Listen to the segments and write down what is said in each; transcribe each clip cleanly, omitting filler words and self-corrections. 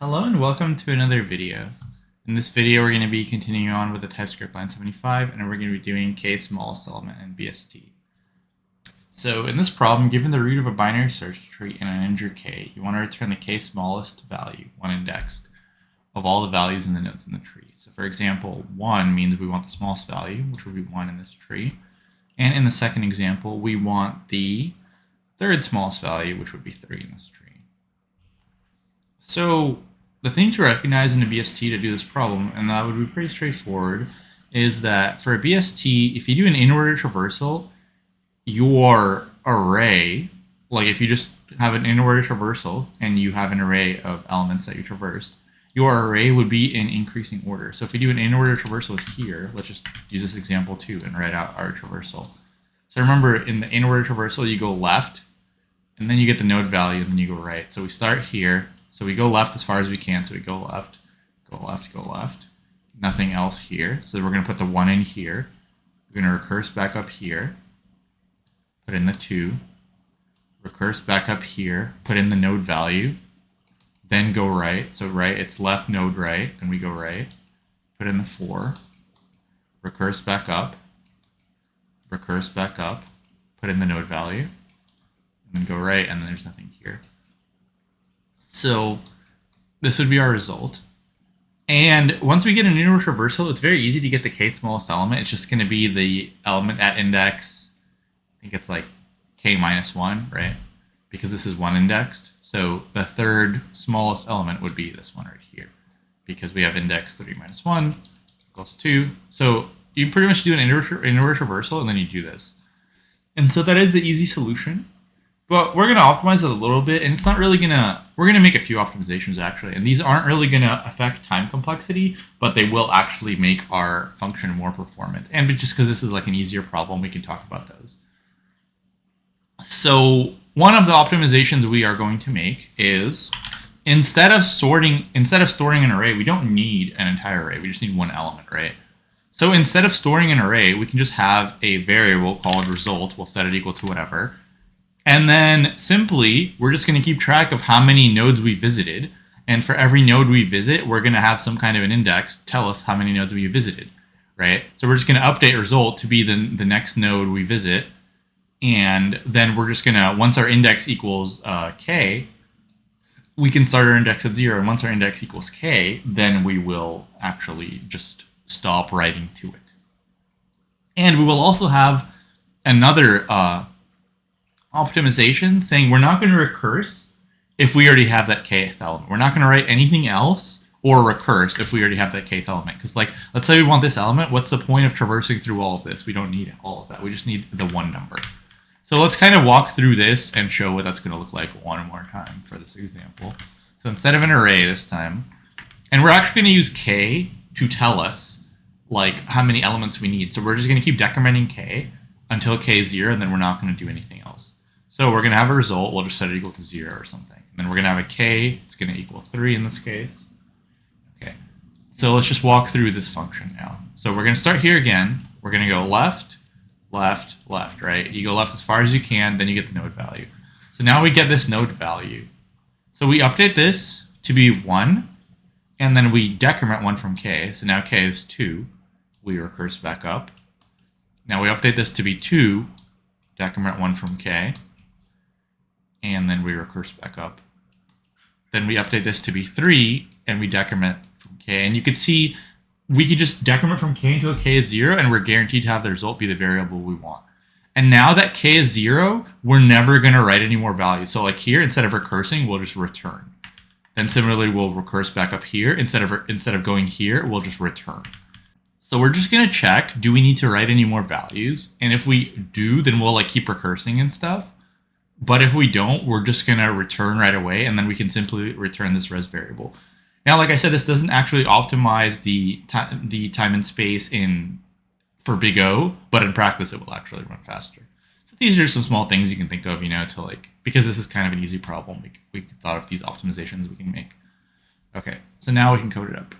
Hello and welcome to another video. In this video we're going to be continuing on with the TypeScript line 75 and we're going to be doing Kth Smallest Element in BST. So in this problem, given the root of a binary search tree and an integer k, you want to return the Kth smallest value, one indexed, of all the values in the nodes in the tree. So for example, 1 means we want the smallest value, which would be 1 in this tree. And in the second example, we want the third smallest value, which would be 3 in this tree. So the thing to recognize in a BST to do this problem, and that would be pretty straightforward, is that for a BST, if you do an in-order traversal, your array, like if you just have an in-order traversal and you have an array of elements that you traversed, your array would be in increasing order. So if we do an in-order traversal here, let's just use this example too and write out our traversal. So remember, in the in-order traversal, you go left, and then you get the node value, and then you go right. So we start here. So we go left as far as we can. So we go left, go left, go left. Nothing else here. So we're going to put the 1 in here. We're going to recurse back up here. Put in the 2. Recurse back up here. Put in the node value. Then go right. So right, it's left node right. Then we go right. Put in the 4. Recurse back up. Recurse back up. Put in the node value. And then go right, and then there's nothing here. So this would be our result. And once we get an in-order traversal, it's very easy to get the Kth smallest element. It's just going to be the element at index, I think it's like k minus 1, right? Because this is 1 indexed. So the third smallest element would be this one right here, because we have index 3 minus 1 equals 2. So you pretty much do an in-order traversal, and then you do this. And so that is the easy solution. But we're going to optimize it a little bit, and it's not really going to, we're going to make a few optimizations actually, and these aren't really going to affect time complexity, but they will actually make our function more performant. And just because this is like an easier problem, we can talk about those. So one of the optimizations we are going to make is instead of storing an array, we don't need an entire array, we just need one element, right? So instead of storing an array, we can just have a variable called result. We'll set it equal to whatever. And then simply, we're just going to keep track of how many nodes we visited. And for every node we visit, we're going to have some kind of an index tell us how many nodes we visited, right? So we're just going to update result to be the next node we visit. And then we're just going to, once our index equals k, we can start our index at 0. And once our index equals k, then we will actually just stop writing to it. And we will also have another optimization saying we're not going to recurse if we already have that kth element. We're not going to write anything else or recurse if we already have that kth element. Because like, let's say we want this element. What's the point of traversing through all of this? We don't need all of that. We just need the one number. So let's kind of walk through this and show what that's going to look like one more time for this example. So instead of an array this time, and we're actually going to use k to tell us like how many elements we need. So we're just going to keep decrementing k until k is 0, and then we're not going to do anything else. So we're going to have a result. We'll just set it equal to 0 or something. And then we're going to have a k. It's going to equal 3 in this case. Okay. So let's just walk through this function now. So we're going to start here again. We're going to go left, left, left, right? You go left as far as you can, then you get the node value. So now we get this node value. So we update this to be 1, and then we decrement 1 from k. So now k is 2. We recurse back up. Now we update this to be 2, decrement 1 from k. And then we recurse back up. Then we update this to be 3, and we decrement from k. And you can see we could just decrement from k until k is 0, and we're guaranteed to have the result be the variable we want. And now that k is 0, we're never going to write any more values. So like here, instead of recursing, we'll just return. Then similarly, we'll recurse back up here. Instead of going here, we'll just return. So we're just going to check, do we need to write any more values? And if we do, then we'll like keep recursing and stuff. But if we don't, we're just going to return right away, and then we can simply return this res variable. Now, like I said, this doesn't actually optimize the time and space for big O, but in practice, it will actually run faster. So these are some small things you can think of, to like, because this is kind of an easy problem, we thought of these optimizations we can make. Okay, so now we can code it up.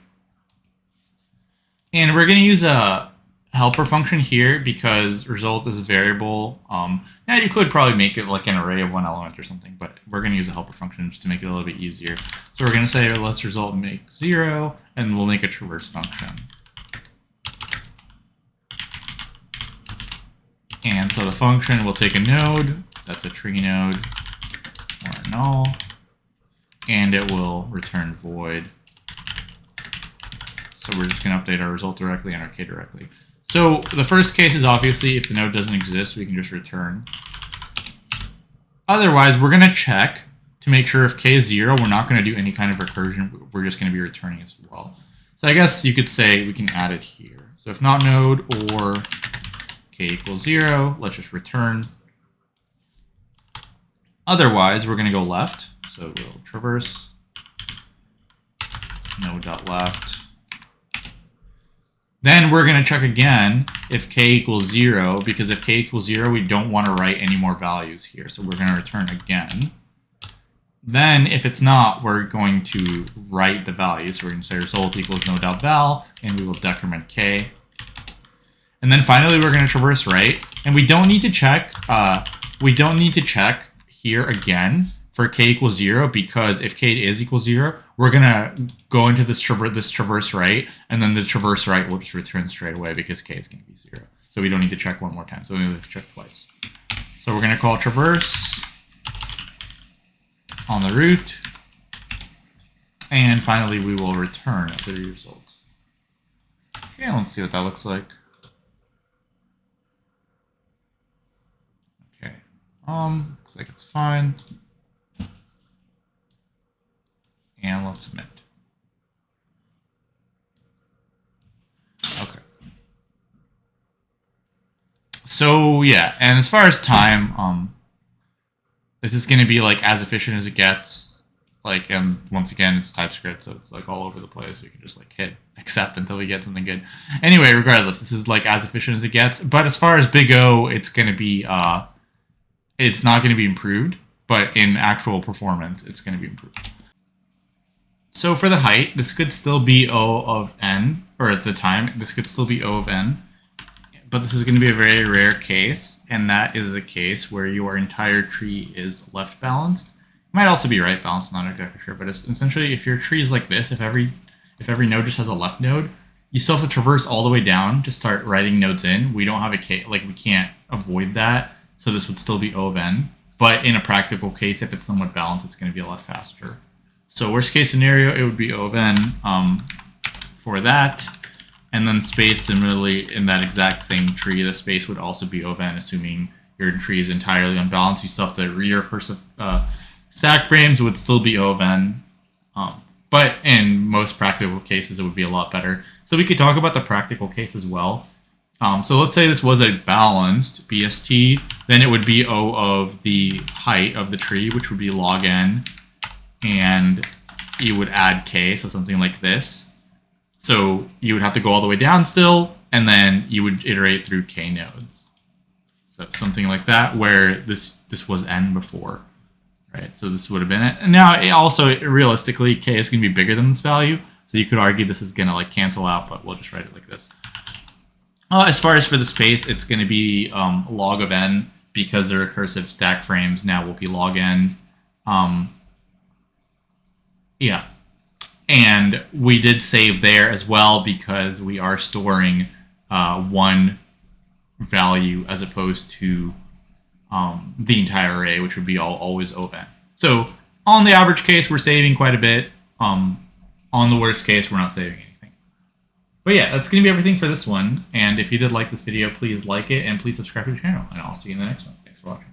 And we're going to use a helper function here because result is a variable. Now you could probably make it like an array of one element or something, but we're going to use a helper function just to make it a little bit easier. So we're going to say let's result make 0, and we'll make a traverse function. And so the function will take a node, that's a tree node, or null, and it will return void. So we're just going to update our result directly and our k directly. So the first case is obviously if the node doesn't exist, we can just return. Otherwise, we're going to check to make sure if k is 0, we're not going to do any kind of recursion. We're just going to be returning as well. So I guess you could say we can add it here. So if not node or k equals 0, let's just return. Otherwise, we're going to go left. So we'll traverse node.left. Then we're going to check again if k equals 0, because if k equals 0, we don't want to write any more values here. So we're going to return again. Then if it's not, we're going to write the value. So we're going to say result equals node.val, and we will decrement k. And then finally, we're going to traverse right. And we don't need to check. Here again for k equals 0, because if k is equals 0, we're going to go into this traverse right, and then the traverse right will just return straight away because k is going to be 0. So we don't need to check one more time. So we need to check twice. So we're going to call traverse on the root. And finally, we will return the result. Okay, let's see what that looks like. Okay, looks like it's fine. And let's submit. Okay. So yeah, and as far as time, this is going to be like as efficient as it gets. Like, and once again, it's TypeScript, so it's like all over the place. You can just like hit accept until we get something good. Anyway, regardless, this is like as efficient as it gets. But as far as Big O, it's going to be, it's not going to be improved, but in actual performance, it's going to be improved. So for the height, this could still be O of n, or at the time, this could still be O of n. But this is going to be a very rare case, and that is the case where your entire tree is left balanced. It might also be right balanced, not exactly sure, but it's essentially if your tree is like this, if every node just has a left node, you still have to traverse all the way down to start writing nodes in. We don't have a case, like we can't avoid that, so this would still be O of n. But in a practical case, if it's somewhat balanced, it's going to be a lot faster. So worst case scenario, it would be O of n for that. And then space, similarly, in that exact same tree, the space would also be O of n, assuming your tree is entirely unbalanced. You still have to recursive stack frames would still be O of n. But in most practical cases, it would be a lot better. So we could talk about the practical case as well. So let's say this was a balanced BST, then it would be O of the height of the tree, which would be log n, and you would add k, so something like this. So you would have to go all the way down still, and then you would iterate through k nodes. So something like that, where this was n before, right? So this would have been it. And now it also, realistically, k is going to be bigger than this value. So you could argue this is going to like cancel out, but we'll just write it like this. As far as for the space, it's going to be log of n, because the recursive stack frames now will be log n. Yeah. And we did save there as well because we are storing one value as opposed to the entire array, which would be always O of n. So on the average case, we're saving quite a bit. On the worst case, we're not saving anything. But yeah, that's going to be everything for this one. And if you did like this video, please like it and please subscribe to the channel. And I'll see you in the next one. Thanks for watching.